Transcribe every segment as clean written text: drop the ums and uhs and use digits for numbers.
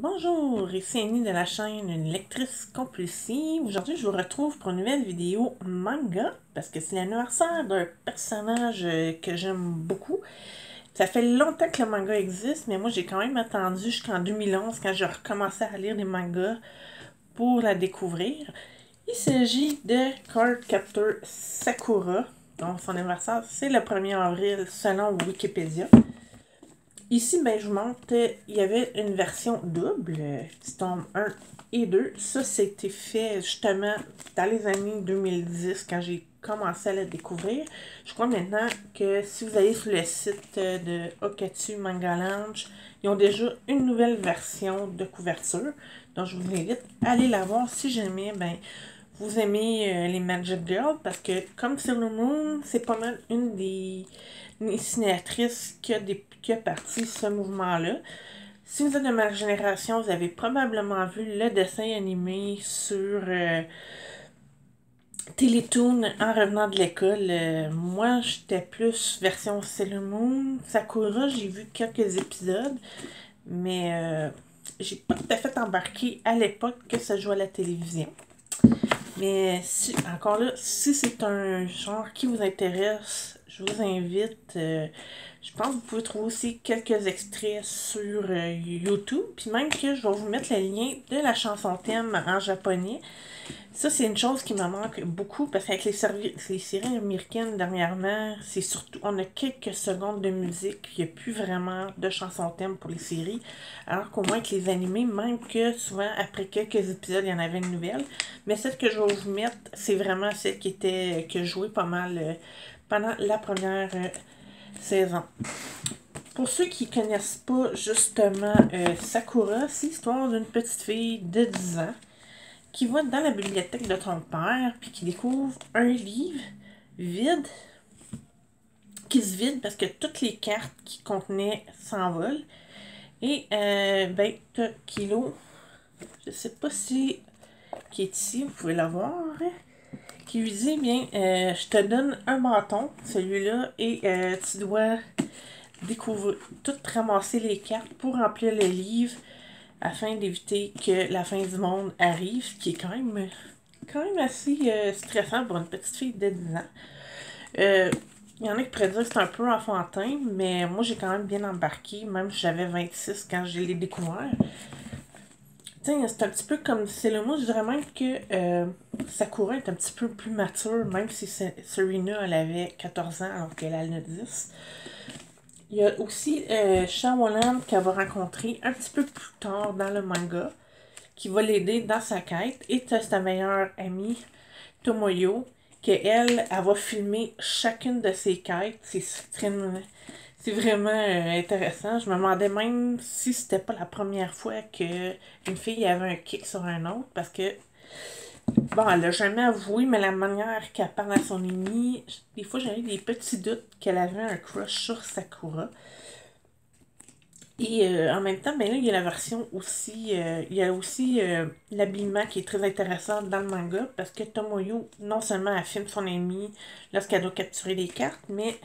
Bonjour, ici Annie de la chaîne Une lectrice compulsive. Aujourd'hui, je vous retrouve pour une nouvelle vidéo manga parce que c'est l'anniversaire d'un personnage que j'aime beaucoup. Ça fait longtemps que le manga existe, mais moi j'ai quand même attendu jusqu'en 2011 quand j'ai recommencé à lire des mangas pour la découvrir. Il s'agit de Cardcaptor Sakura, dont son anniversaire c'est le 1er avril selon Wikipédia. Ici, ben, je vous montre, il y avait une version double, petit tome 1 et 2. Ça, c'était fait justement dans les années 2010 quand j'ai commencé à la découvrir. Je crois maintenant que si vous allez sur le site de Okatsu Manga Lounge, ils ont déjà une nouvelle version de couverture. Donc, je vous invite à aller la voir si jamais ben, vous aimez les Magic Girls. Parce que comme Sailor Moon, c'est pas mal une des cinéatrices qui a parti ce mouvement-là. Si vous êtes de ma génération, vous avez probablement vu le dessin animé sur Télétoon en revenant de l'école. Moi, j'étais plus version Sailor Moon. Sakura, j'ai vu quelques épisodes, mais j'ai pas tout à fait embarqué à l'époque que ça jouait à la télévision. Mais si, encore là, si c'est un genre qui vous intéresse, je vous invite. Je pense que vous pouvez trouver aussi quelques extraits sur YouTube. Puis même que je vais vous mettre le lien de la chanson thème en japonais. Ça, c'est une chose qui me manque beaucoup parce qu'avec les séries américaines dernièrement, c'est surtout, on a quelques secondes de musique. Il n'y a plus vraiment de chansons thème pour les séries. Alors qu'au moins avec les animés, même que souvent après quelques épisodes, il y en avait une nouvelle. Mais celle que je vais vous mettre, c'est vraiment celle que je jouais pas mal pendant la première saison. Pour ceux qui ne connaissent pas justement Sakura, c'est l'histoire d'une petite fille de 10 ans qui va dans la bibliothèque de ton père puis qui découvre un livre vide qui se vide parce que toutes les cartes qui contenaient s'envolent. Et ben, t'as Kilo, je sais pas si qui est ici, vous pouvez la voir, hein, qui lui dit bien je te donne un bâton, celui-là, et tu dois découvrir, tout ramasser les cartes pour remplir le livre afin d'éviter que la fin du monde arrive, ce qui est quand même assez stressant pour une petite fille de 10 ans. Il y en a qui pourraient dire que c'est un peu enfantin, mais moi j'ai quand même bien embarqué, même si j'avais 26 quand je l'ai découvert. Tiens, c'est un petit peu comme Sailor Moon, je dirais même que Sakura est un petit peu plus mature, même si Serena elle avait 14 ans alors qu'elle en a 10. Il y a aussi Shaolan qu'elle va rencontrer un petit peu plus tard dans le manga, qui va l'aider dans sa quête. Et tu as sa meilleure amie, Tomoyo, qu'elle, elle va filmer chacune de ses quêtes. C'est vraiment intéressant. Je me demandais même si c'était pas la première fois qu'une fille avait un kick sur un autre, parce que bon, elle l'a jamais avoué, mais la manière qu'elle parle à son amie, des fois j'avais des petits doutes qu'elle avait un crush sur Sakura. Et en même temps, ben là, il y a la version aussi, il y a aussi l'habillement qui est très intéressant dans le manga, parce que Tomoyo, non seulement elle filme son amie lorsqu'elle doit capturer les cartes, mais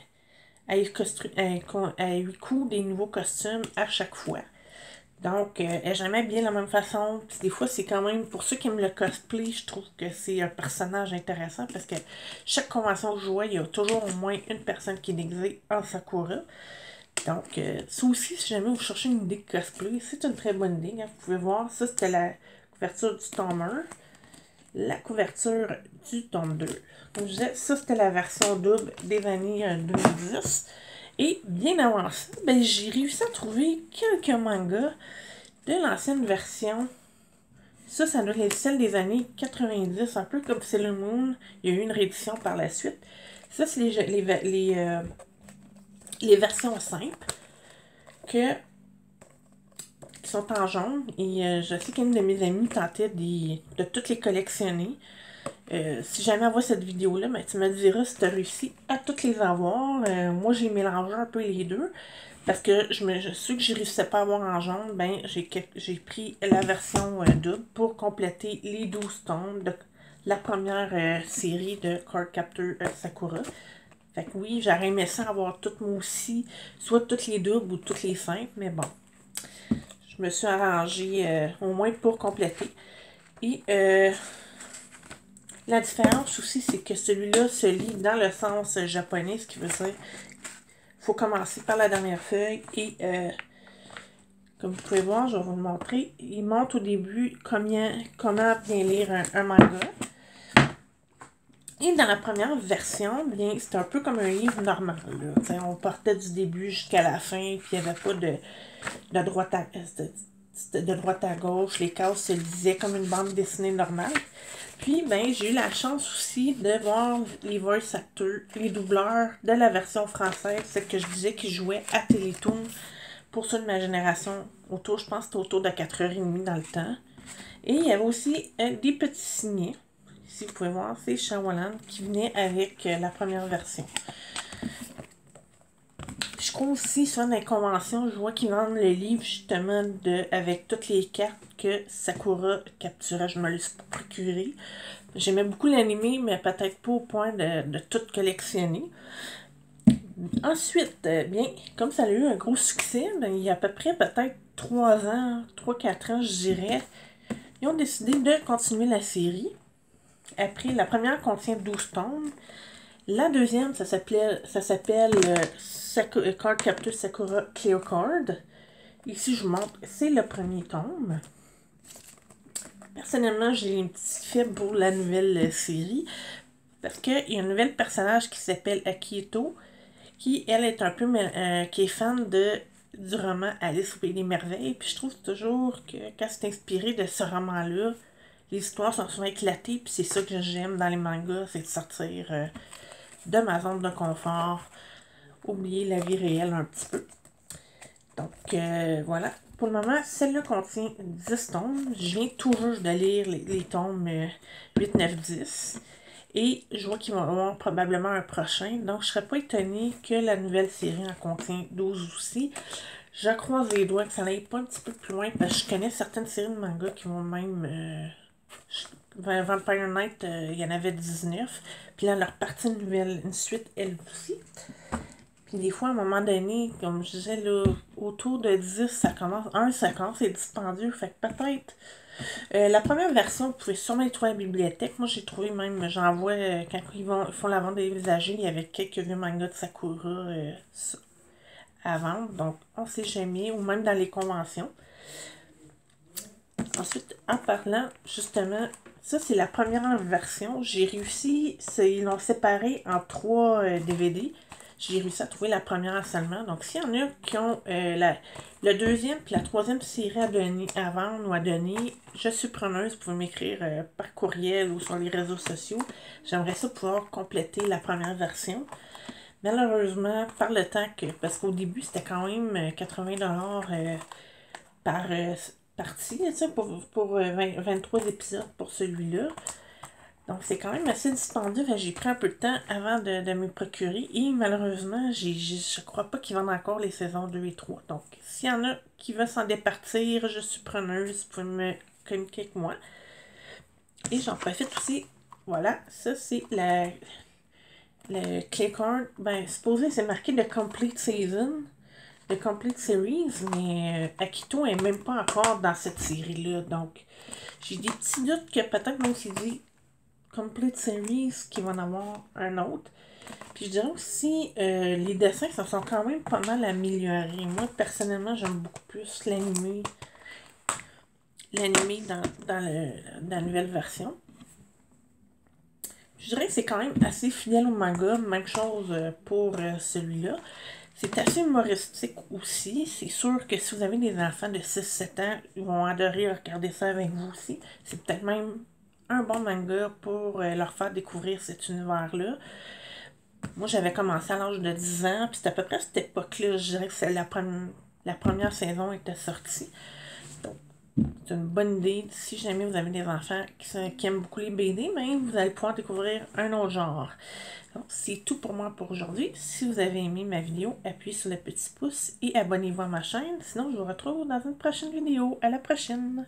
elle lui coud des nouveaux costumes à chaque fois. Donc, elle n'est jamais bien de la même façon. Puis des fois, c'est quand même, pour ceux qui aiment le cosplay, je trouve que c'est un personnage intéressant parce que chaque convention que je vois, il y a toujours au moins une personne qui est déguisée en Sakura. Donc, ça aussi, si jamais vous cherchez une idée de cosplay, c'est une très bonne idée. Hein. Vous pouvez voir, ça c'était la couverture du tome 1, la couverture du tome 2. Comme je disais, ça c'était la version double des années 2010. Et bien avant ça, ben, j'ai réussi à trouver quelques mangas de l'ancienne version. Ça doit être celle des années 90, un peu comme Sailor Moon. Il y a eu une réédition par la suite. Ça, c'est les versions simples qui sont en jaune. Et je sais qu'une de mes amies tentait de toutes les collectionner. Si jamais elle voit cette vidéo-là, ben, tu me diras si tu as réussi à toutes les avoir. Moi, j'ai mélangé un peu les deux. Parce que ceux que je réussissais pas à avoir en jaune, ben, j'ai pris la version double pour compléter les 12 tomes de la première série de Cardcaptor Sakura. Fait que oui, j'aurais aimé ça avoir toutes moi aussi, soit toutes les doubles ou toutes les simples, mais bon. je me suis arrangée au moins pour compléter. Et la différence aussi, c'est que celui-là se lit dans le sens japonais, ce qui veut dire qu'il faut commencer par la dernière feuille. Et comme vous pouvez voir, je vais vous le montrer. Il montre au début comment bien lire un manga. Et dans la première version, bien, c'est un peu comme un livre normal. Là. On partait du début jusqu'à la fin, puis il n'y avait pas de droite à gauche. Les cases se lisaient comme une bande dessinée normale. Puis, ben, j'ai eu la chance aussi de voir les voice actors, les doubleurs de la version française, celle que je disais qui jouait à Télétoon pour ceux de ma génération. Je pense que c'était autour de 4h30 dans le temps. Et il y avait aussi des petits signets. Ici, vous pouvez voir, c'est Shawalan qui venait avec la première version. Je crois aussi, sur une convention, je vois qu'ils vendent le livre justement avec toutes les cartes que Sakura capturait. Je me le suis procuré. J'aimais beaucoup l'anime, mais peut-être pas au point de tout collectionner. Ensuite, bien, comme ça a eu un gros succès, ben, il y a à peu près peut-être 3-4 ans, je dirais, ils ont décidé de continuer la série. Après, la première contient 12 tomes. La deuxième, ça s'appelle Card Captor Sakura Clear Card. Ici, je vous montre, c'est le premier tome. Personnellement, j'ai une petite fibre pour la nouvelle série. Parce qu'il y a un nouvel personnage qui s'appelle Akito. Qui, elle, est un peu qui est fan du roman Alice au Pays des Merveilles. Puis je trouve toujours que quand c'est inspiré de ce roman-là, les histoires sont souvent éclatées, puis c'est ça que j'aime dans les mangas, c'est de sortir de ma zone de confort, oublier la vie réelle un petit peu. Donc, voilà. Pour le moment, celle-là contient 10 tomes. Je viens tout juste de lire les tomes 8, 9, 10. Et je vois qu'ils vont avoir probablement un prochain. Donc, je ne serais pas étonnée que la nouvelle série en contient 12 aussi. Je croise les doigts que ça n'aille pas un petit peu plus loin, parce que je connais certaines séries de mangas qui vont même... Vampire Knight, il y en avait 19. Puis là, leur partie nouvelle, une suite, elle aussi. Puis des fois, à un moment donné, comme je disais, là, autour de 10, ça commence c'est dispendieux. Fait que peut-être... la première version, vous pouvez sûrement y trouver à la bibliothèque. Moi, j'ai trouvé même, j'en vois, quand ils font la vente des visagers, il y avait quelques vieux mangas de Sakura à vendre. Donc, on sait jamais, ou même dans les conventions. Ensuite, en parlant, justement, ça, c'est la première version. J'ai réussi, ils l'ont séparé en 3 DVD. J'ai réussi à trouver la première seulement. Donc, s'il y en a qui ont le deuxième et la troisième série à vendre ou à donner, je suis preneuse. Vous pouvez m'écrire par courriel ou sur les réseaux sociaux. J'aimerais ça pouvoir compléter la première version. Malheureusement, par le temps parce qu'au début, c'était quand même 80$ par partie, pour 23 épisodes pour celui-là. Donc, c'est quand même assez dispendieux. J'ai pris un peu de temps avant de me procurer. Et malheureusement, je crois pas qu'ils vendent encore les saisons 2 et 3. Donc, s'il y en a qui veulent s'en départir, je suis preneuse. Vous pouvez me communiquer avec moi. Et j'en profite aussi. Voilà, ça c'est le Clear Card. Ben, supposé c'est marqué The Complete Season. The Complete Series, mais Akito n'est même pas encore dans cette série-là. Donc, j'ai des petits doutes que peut-être même s'il dit Complete Series, qu'il va en avoir un autre. Puis je dirais aussi, les dessins, ça sont quand même pas mal améliorés. Moi, personnellement, j'aime beaucoup plus l'animé dans la nouvelle version. Je dirais que c'est quand même assez fidèle au manga. Même chose pour celui-là. C'est assez humoristique aussi. C'est sûr que si vous avez des enfants de 6-7 ans, ils vont adorer regarder ça avec vous aussi. C'est peut-être même un bon manga pour leur faire découvrir cet univers-là. Moi, j'avais commencé à l'âge de 10 ans, puis c'est à peu près à cette époque-là, je dirais que la première saison était sortie. Donc, c'est une bonne idée. Si jamais vous avez des enfants qui aiment beaucoup les BD, mais vous allez pouvoir découvrir un autre genre. Donc, c'est tout pour moi pour aujourd'hui. Si vous avez aimé ma vidéo, appuyez sur le petit pouce et abonnez-vous à ma chaîne. Sinon, je vous retrouve dans une prochaine vidéo. À la prochaine!